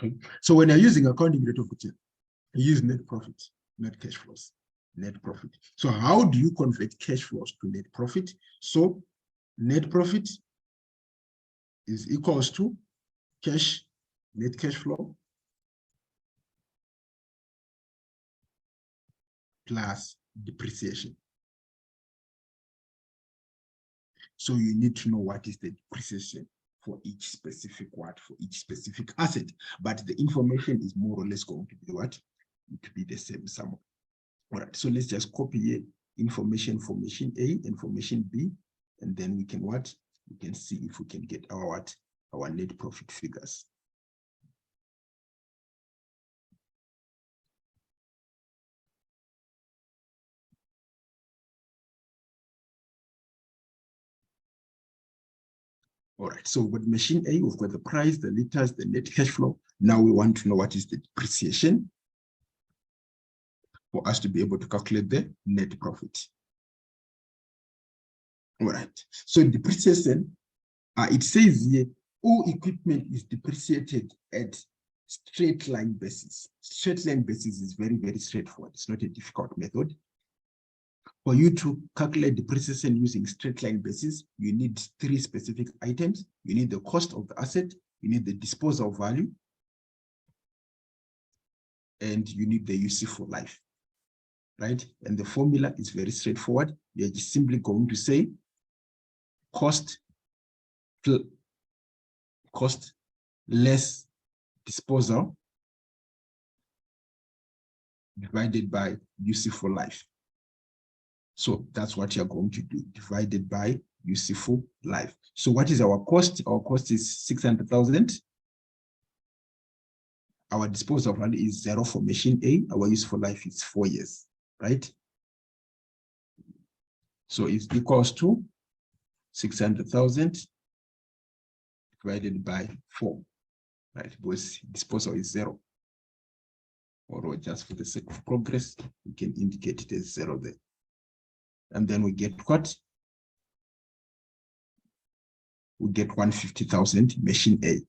Okay. So when you're using accounting rate of return, you use net profit, net cash flows, net profit. So how do you convert cash flows to net profit? So net profit is equals to cash, net cash flow plus depreciation. So you need to know what is the depreciation for each specific asset, but the information is more or less going to be what? To be the same somewhere. All right, so let's just copy here information for machine A and for machine B, and then we can what? We can see if we can get our what? Our net profit figures. All right, so with machine A, we've got the price, the liters, the net cash flow. Now we want to know what is the depreciation for us to be able to calculate the net profit. All right, so depreciation, it says here, all equipment is depreciated at straight line basis. Straight line basis is very, very straightforward. It's not a difficult method. For you to calculate depreciation using straight line basis, you need 3 specific items. You need the cost of the asset, you need the disposal value, and you need the useful life, right? And the formula is very straightforward. You're just simply going to say cost less disposal divided by useful life. So that's what you're going to do, divided by useful life. So what is our cost? Our cost is 600,000. Our disposal value is 0 for machine A. Our useful life is 4 years, right? So it's equals to 600,000 divided by 4, right? Because disposal is 0. Or just for the sake of progress, we can indicate it as 0 there. And then we get what? We get 150,000 machine A.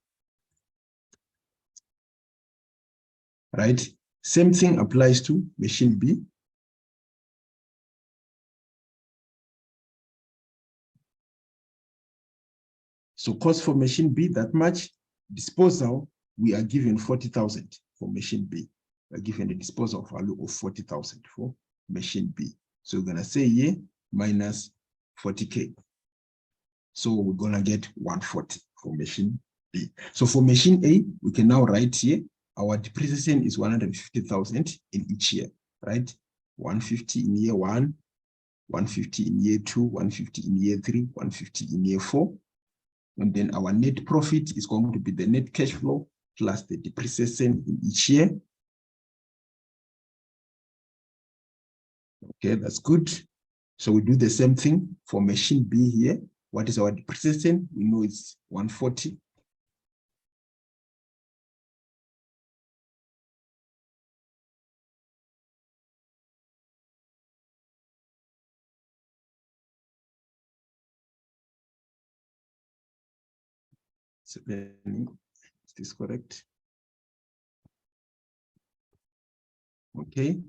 Right? Same thing applies to machine B. So cost for machine B, that much. Disposal, we are given 40,000 for machine B. We are given a disposal value of 40,000 for machine B. So we're going to say here minus 40K. So we're going to get 140 for machine B. So for machine A, we can now write here, our depreciation is 150,000 in each year, right? 150 in year 1, 150 in year 2, 150 in year 3, 150 in year 4. And then our net profit is going to be the net cash flow plus the depreciation in each year. Okay, that's good. So we do the same thing for machine B here. What is our depreciation? We know it's 140. Is this correct? Okay.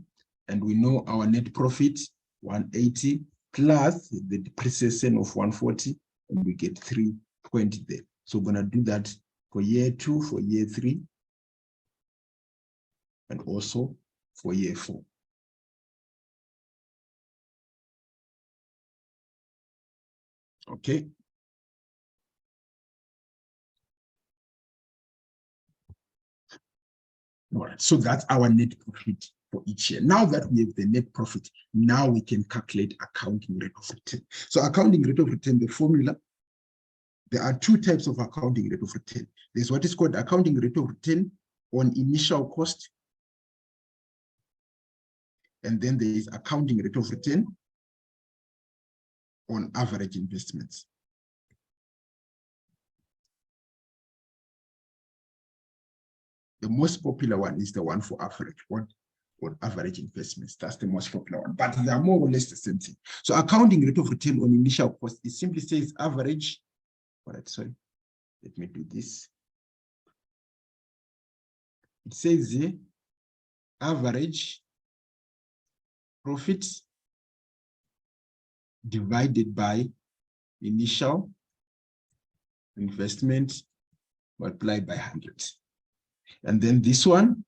And we know our net profit, 180 plus the depreciation of 140, and we get 320 there. So we're going to do that for year 2, for year 3, and also for year 4. Okay. All right, so that's our net profit for each year. Now that we have the net profit, now we can calculate accounting rate of return. So accounting rate of return, the formula, there are 2 types of accounting rate of return. There's what is called accounting rate of return on initial cost. And then there is accounting rate of return on average investments. The most popular one is the one for average, on average investments. That's the most popular one, but they are more or less the same thing. So accounting rate of return on initial cost, it simply says average. All right, sorry, let me do this. It says here, average profit divided by initial investment multiplied by 100. And then this one,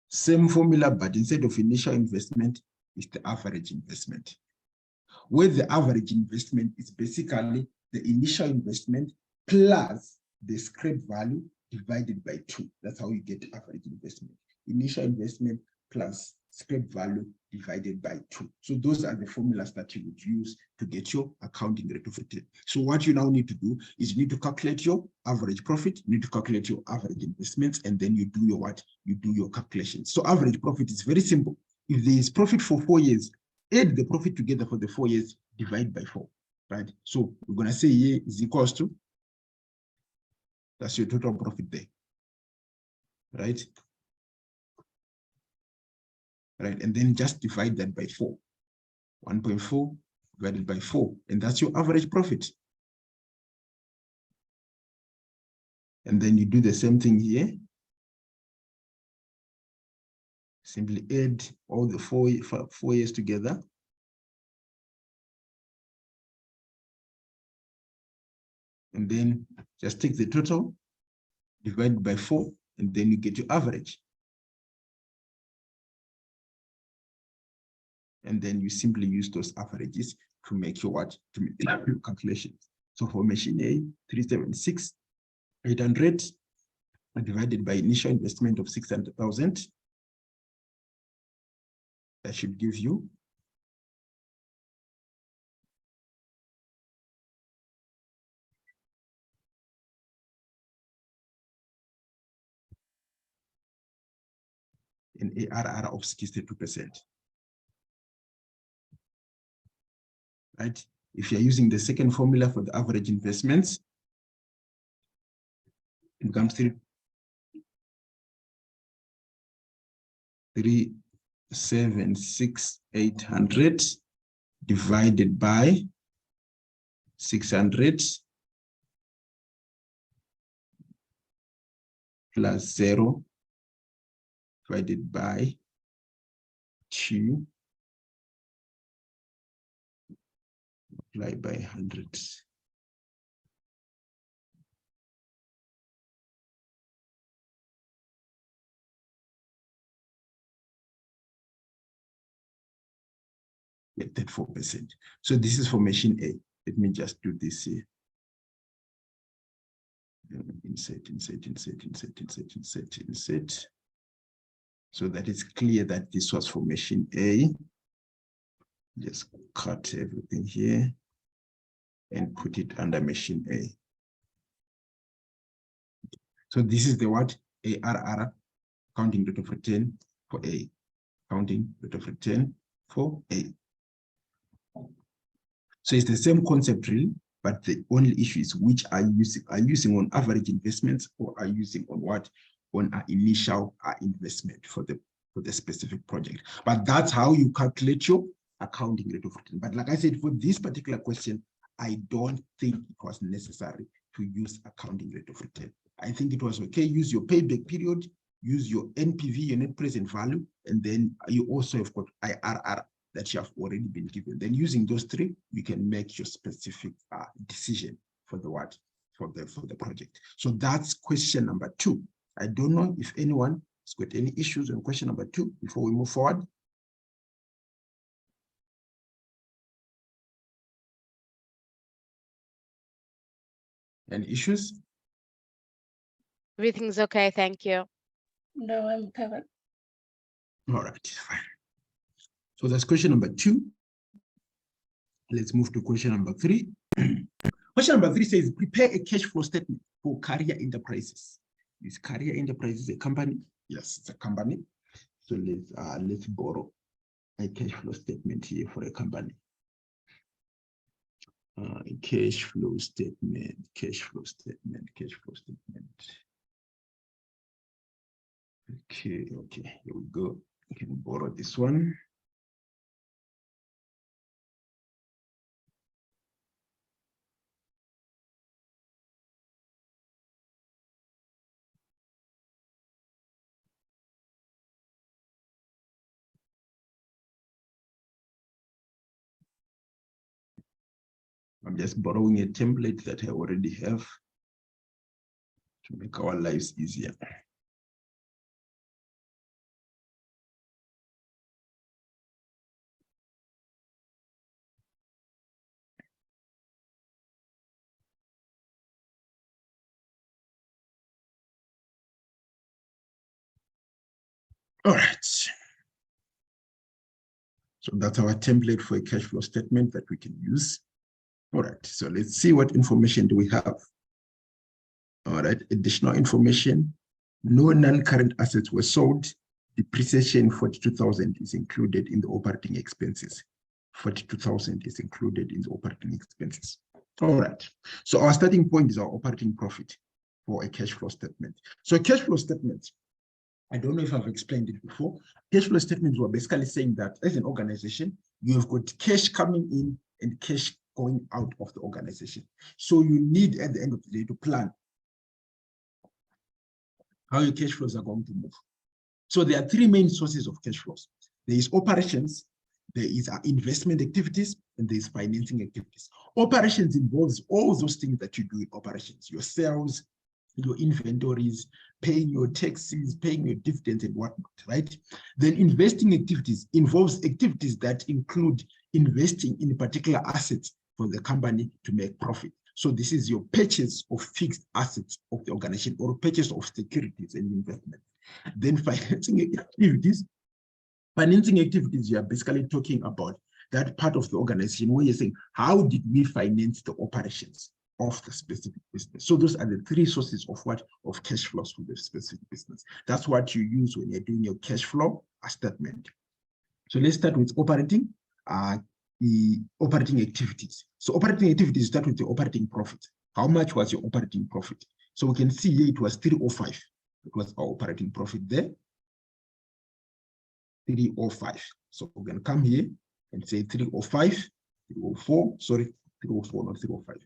same formula, but instead of initial investment, is the average investment. Where the average investment is basically the initial investment plus the scrap value divided by 2. That's how you get average investment. Initial investment plus scrap value divided by 2. So those are the formulas that you would use to get your accounting rate of return. So what you now need to do is you need to calculate your average profit, you need to calculate your average investments, and then you do your what? You do your calculations. So average profit is very simple. If there is profit for 4 years, add the profit together for the 4 years, divide by 4, right? So we're going to say here is equals to, that's your total profit there, right? Right, and then just divide that by 4. 1.4 divided by 4, and that's your average profit. And then you do the same thing here. Simply add all the four years together. And then just take the total, divide by 4, and then you get your average. And then you simply use those averages to make your what? To make your calculations. So for machine A, 376,800 divided by initial investment of 600,000. That should give you an ARR of 62%. Right? If you're using the second formula for the average investments, it comes to 376,800 divided by 600 plus 0 divided by 2 multiplied by 100. Get that 4%. So this is for machine A. Let me just do this here. Insert. So that it's clear that this was for machine A. Just cut everything here and put it under machine A. So this is the what? ARR, accounting rate of return for A. Accounting rate of return for A. So it's the same concept really, but the only issue is which are you using? Are you using on average investments, or are you using on what? On our initial investment for the specific project. But that's how you calculate your accounting rate of return. But like I said, for this particular question, I don't think it was necessary to use accounting rate of return. I think it was okay. Use your payback period, use your NPV, your net present value, and then you also have got IRR that you have already been given. Then using those three, you can make your specific decision for the what? For the project. So that's question number 2. I don't know if anyone has got any issues on question number 2 before we move forward. Any issues? Everything's okay, thank you. No, I'm covered. All right, fine. So that's question number 2. Let's move to question number 3. Question number 3 says, prepare a cash flow statement for Career Enterprises. Is Career Enterprises a company? Yes, it's a company. So let's borrow a cash flow statement here for a company. Cash flow statement. Okay, here we go. We can borrow this one. I'm just borrowing a template that I already have to make our lives easier. All right. So that's our template for a cash flow statement that we can use. All right, so let's see what information do we have. All right, additional information. No non-current assets were sold. Depreciation 42,000 is included in the operating expenses. 42,000 is included in the operating expenses. All right, so our starting point is our operating profit for a cash flow statement. So a cash flow statement, I don't know if I've explained it before. Cash flow statements were basically saying that as an organization, you have got cash coming in and cash going out of the organization. So you need at the end of the day to plan how your cash flows are going to move. So there are three main sources of cash flows. There is operations, there is investment activities, and there is financing activities. Operations involves all those things that you do in operations, your sales, your inventories, paying your taxes, paying your dividends and whatnot, right? Then investing activities involves activities that include investing in particular assets for the company to make profit. So this is your purchase of fixed assets of the organization or purchase of securities and investment. Then financing activities, you are basically talking about that part of the organization where you're saying, how did we finance the operations of the specific business? So those are the three sources of what? Of cash flows for the specific business. That's what you use when you're doing your cash flow statement. So let's start with operating, the operating activities. So operating activities start with the operating profit. How much was your operating profit? So we can see here it was 305. It was our operating profit there. 305. So we can come here and say 305, 304, sorry, 304, not 305.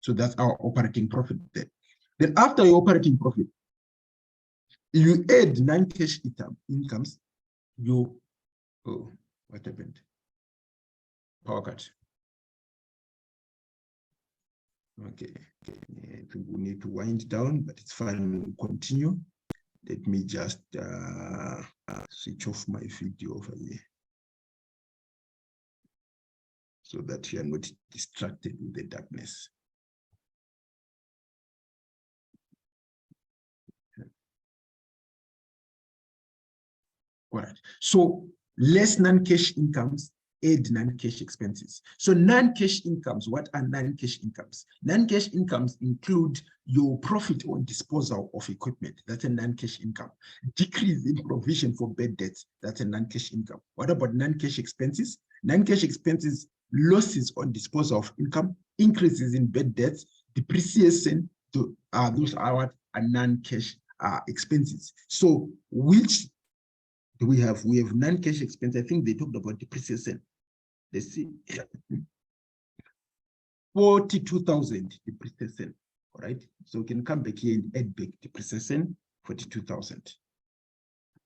So that's our operating profit there. Then after your operating profit, you add non-cash incomes, you, oh, what happened? Power cut. Okay, I think we need to wind down, but it's fine, we'll continue. Let me just switch off my video over here so that you are not distracted with the darkness. All right, so less non-cash incomes, add non-cash expenses. So non-cash incomes, what are non-cash incomes? Non-cash incomes include your profit on disposal of equipment. That's a non-cash income. Decrease in provision for bad debts. That's a non-cash income. What about non-cash expenses? Non-cash expenses, losses on disposal of income, increases in bad debts, depreciation. Those are what are non-cash expenses. So which do we have? We have non-cash expense. I think they talked about depreciation. Let's see. 42,000 depreciation. All right. So we can come back here and add back depreciation, 42,000.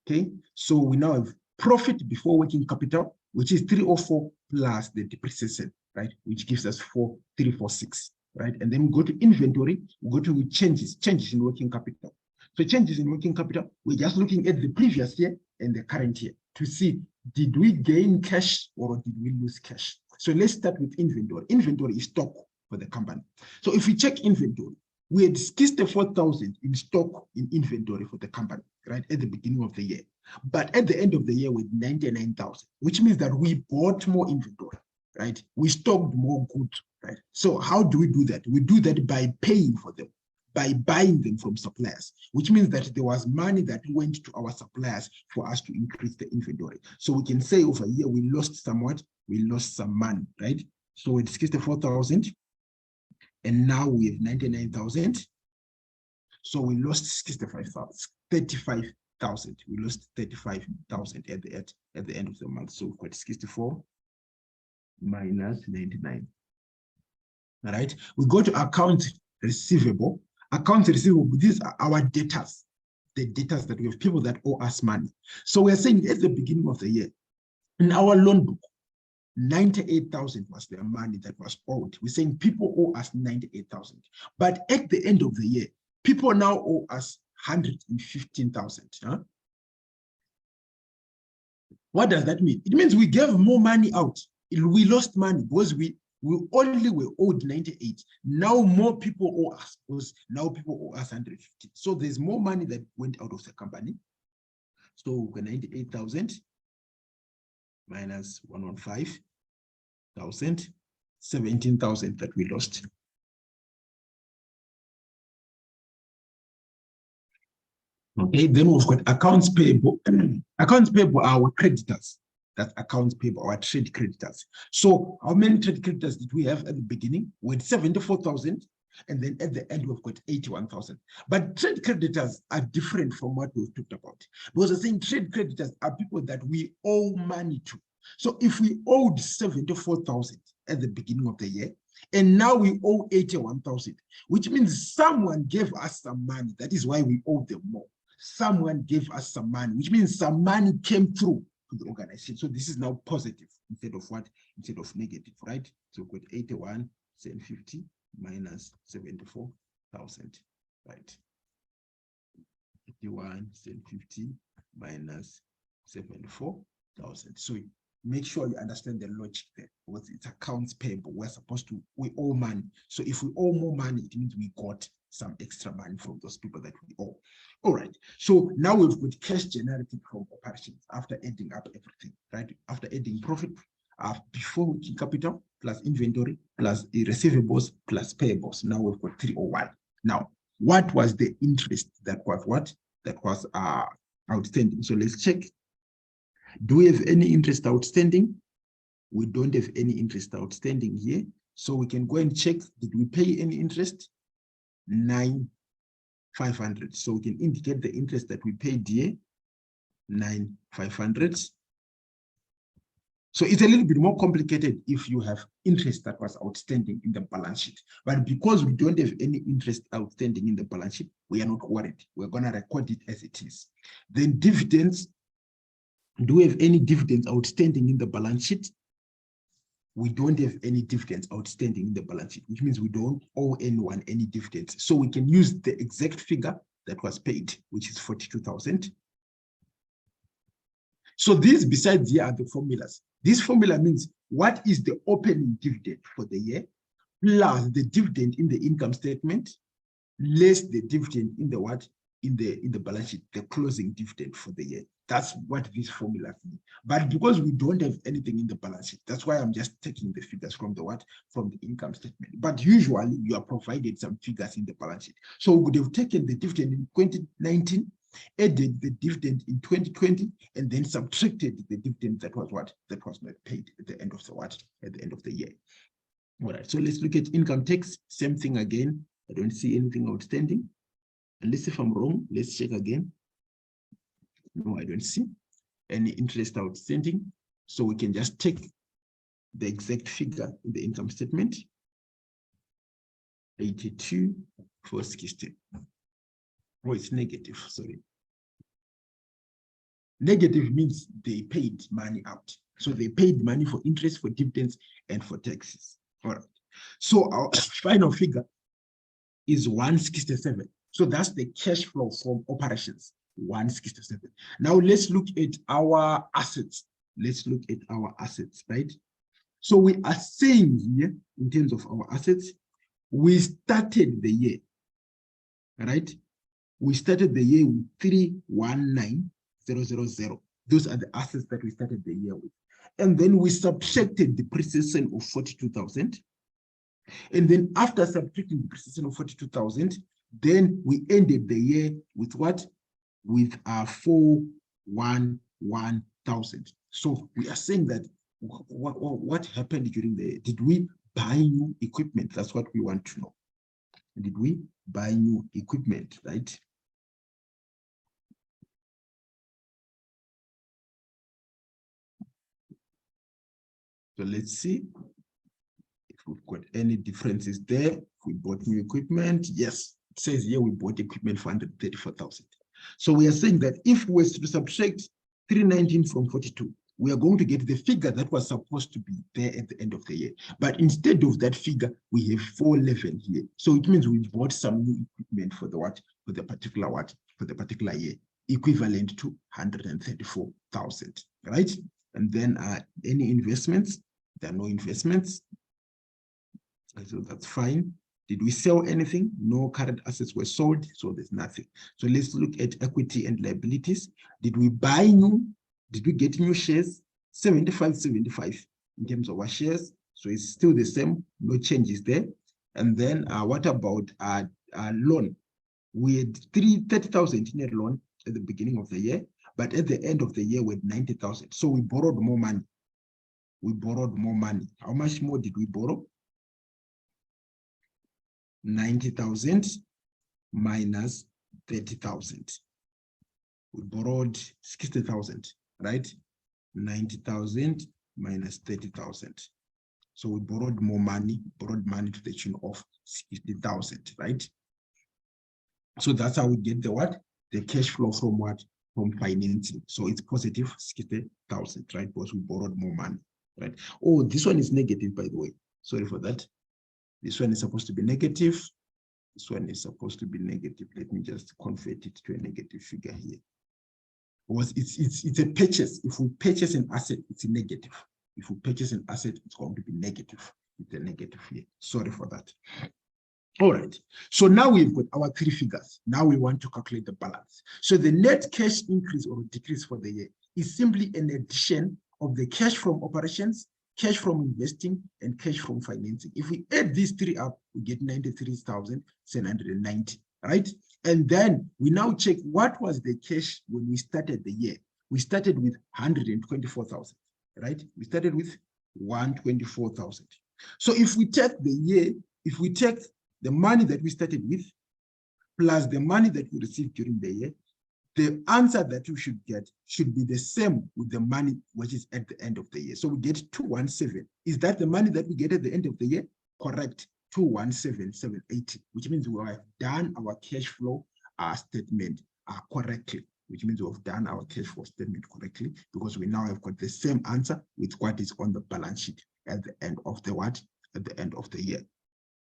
Okay. So we now have profit before working capital, which is 304 plus the depreciation, right? Which gives us 346, right? And then we go to inventory, we go to changes in working capital. So changes in working capital, we're just looking at the previous year and the current year to see, did we gain cash or did we lose cash? So let's start with inventory. Inventory is stock for the company. So if we check inventory, we had 64,000 in stock in inventory for the company, right, at the beginning of the year. But at the end of the year with 99,000, which means that we bought more inventory, right? We stocked more goods, right? So how do we do that? We do that by paying for them, by buying them from suppliers, which means that there was money that went to our suppliers for us to increase the inventory. So we can say over here, we lost somewhat, we lost some money, right? So it's 64,000 and now we have 99,000. So we lost 35,000. We lost 35,000 at the end of the month. So we've got 64 minus 99. All right. We go to account receivable. Accounts receivable, these are our debtors, the debtors that we have, people that owe us money. So we're saying at the beginning of the year, in our loan book, 98,000 was the money that was owed. We're saying people owe us 98,000. But at the end of the year, people now owe us 115,000. Huh? What does that mean? It means we gave more money out. We lost money because we only were owed 98. Now more people owe us because now people owe us 150. So there's more money that went out of the company. So we've got 98,000 minus 115,000, 17,000 that we lost. Okay, then we've got accounts payable. Accounts payable are our creditors. That's accounts payable, our trade creditors. So how many trade creditors did we have at the beginning? We had 74,000, and then at the end we've got 81,000. But trade creditors are different from what we've talked about. Because I think trade creditors are people that we owe money to. So if we owed 74,000 at the beginning of the year, and now we owe 81,000, which means someone gave us some money. That is why we owe them more. Someone gave us some money, which means some money came through to the organization. So this is now positive instead of what? Instead of negative, right? So we've got 81,750 minus 74,000, right? 81,750 minus 74,000. So make sure you understand the logic there, because it's accounts payable. We owe money. So if we owe more money, it means we got some extra money from those people that we owe. All right. So now we've got cash generated from operations after adding up everything, right? After adding profit, before working capital plus inventory plus receivables plus payables. Now we've got 301. Now, what was the interest that was what? That was outstanding. So let's check. Do we have any interest outstanding? We don't have any interest outstanding here. So we can go and check, did we pay any interest? 9,500. So we can indicate the interest that we paid here, 9,500. So it's a little bit more complicated if you have interest that was outstanding in the balance sheet. But because we don't have any interest outstanding in the balance sheet, we are not worried. We're going to record it as it is. Then dividends. Do we have any dividends outstanding in the balance sheet? We don't have any dividends outstanding in the balance sheet, which means we don't owe anyone any dividends. So we can use the exact figure that was paid, which is 42,000. So these, besides here, are the formulas. This formula means what is the opening dividend for the year, plus the dividend in the income statement, less the dividend in the what? In the balance sheet, the closing dividend for the year. That's what this formula means. But because we don't have anything in the balance sheet, that's why I'm just taking the figures from the what? From the income statement. But usually you are provided some figures in the balance sheet. So we would have taken the dividend in 2019, added the dividend in 2020, and then subtracted the dividend that was what? That was not paid at the end of the what? At the end of the year. All right, so let's look at income tax. Same thing again. I don't see anything outstanding. Unless if I'm wrong, let's check again. No, I don't see any interest outstanding. So we can just take the exact figure in the income statement. 82,460. Oh, it's negative, sorry. Negative means they paid money out. So they paid money for interest, for dividends, and for taxes. All right. So our final figure is 167. So that's the cash flow from operations, 167. Now let's look at our assets. Let's look at our assets, right? So we are saying here, in terms of our assets, we started the year, right? We started the year with 319,000. Those are the assets that we started the year with. And then we subtracted depreciation of 42,000. And then after subtracting depreciation of 42,000, then we ended the year with what? With 411,000. So we are saying that what happened during the year? Did we buy new equipment? That's what we want to know. Did we buy new equipment, right? So let's see if we've got any differences there. If we bought new equipment, yes. It says here we bought equipment for 134,000. So we are saying that if we were to subtract 319 from 42, we are going to get the figure that was supposed to be there at the end of the year. But instead of that figure, we have 411 here. So it means we bought some new equipment for the what? For the particular what? For the particular year, equivalent to 134,000, right? And then any investments? There are no investments. So that's fine. Did we sell anything? No current assets were sold, so there's nothing. So let's look at equity and liabilities. Did we buy new? Did we get new shares? 75 in terms of our shares. So it's still the same, no changes there. And then what about our loan? We had 30,000 in a loan at the beginning of the year, but at the end of the year we had 90,000. So we borrowed more money. We borrowed more money. How much more did we borrow? 90,000 minus 30,000. We borrowed 60,000, right? 90,000 minus 30,000. So we borrowed more money, to the tune of 60,000, right? So that's how we get the what? The cash flow from what? From financing. So it's positive 60,000, right? Because we borrowed more money, right? Oh, this one is negative, by the way. Sorry for that. This one is supposed to be negative. This one is supposed to be negative. Let me just convert it to a negative figure here. It's a purchase. If we purchase an asset, it's a negative. If we purchase an asset, it's going to be negative. It's a negative here. Sorry for that. All right. So now we've got our three figures. Now we want to calculate the balance. So the net cash increase or decrease for the year is simply an addition of the cash from operations, cash from investing, and cash from financing. If we add these three up, we get 93,790, right? And then we now check what was the cash when we started the year. We started with 124,000, right? We started with 124,000. So if we take the year, if we take the money that we started with plus the money that we received during the year, the answer that you should get should be the same with the money which is at the end of the year. So we get 217. Is that the money that we get at the end of the year? Correct. 217,780, which means we have done our cash flow statement correctly, which means we have done our cash flow statement correctly because we now have got the same answer with what is on the balance sheet at the end of the what? At the end of the year.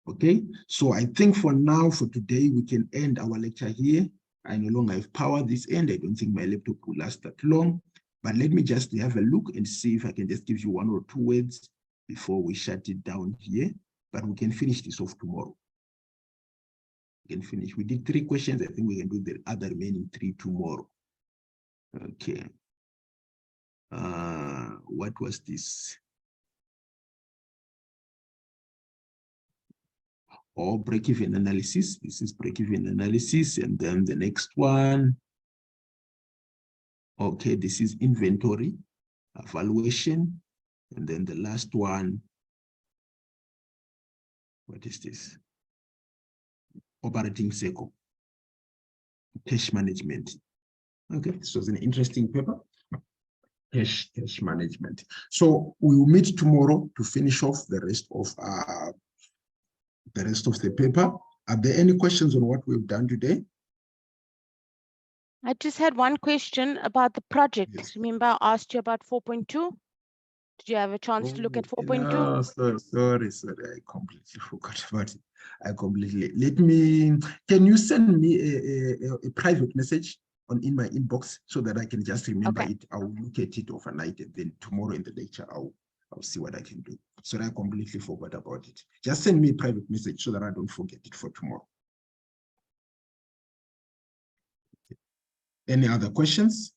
Okay, so I think for now, for today, we can end our lecture here. I no longer have power this end. I don't think my laptop will last that long, but let me just have a look and see if I can just give you one or two words before we shut it down here, but we can finish this off tomorrow. We can finish. We did 3 questions. I think we can do the other remaining 3 tomorrow. Okay. What was this? Or break-even analysis. This is break-even analysis. And then the next one. Okay, this is inventory evaluation. And then the last one. What is this? Operating cycle. Cash management. Okay, this was an interesting paper. Cash management. So we will meet tomorrow to finish off the rest of the paper. Are there any questions on what we've done today? I just had one question about the project. Yes. Remember, I asked you about 4.2. Did you have a chance to look at 4.2? No, sorry, I completely forgot about it. Let me, can you send me a private message in my inbox so that I can just remember it? I will look at it overnight and then tomorrow in the lecture, I'll see what I can do. So I completely forgot about it. Just send me a private message so that I don't forget it for tomorrow. Any other questions?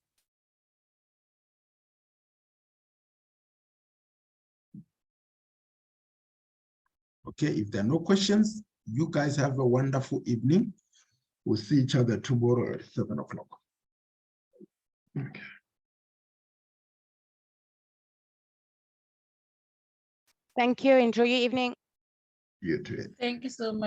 Okay, if there are no questions, you guys have a wonderful evening. We'll see each other tomorrow at 7 o'clock. Okay. Thank you. Enjoy your evening. You too. Thank you so much.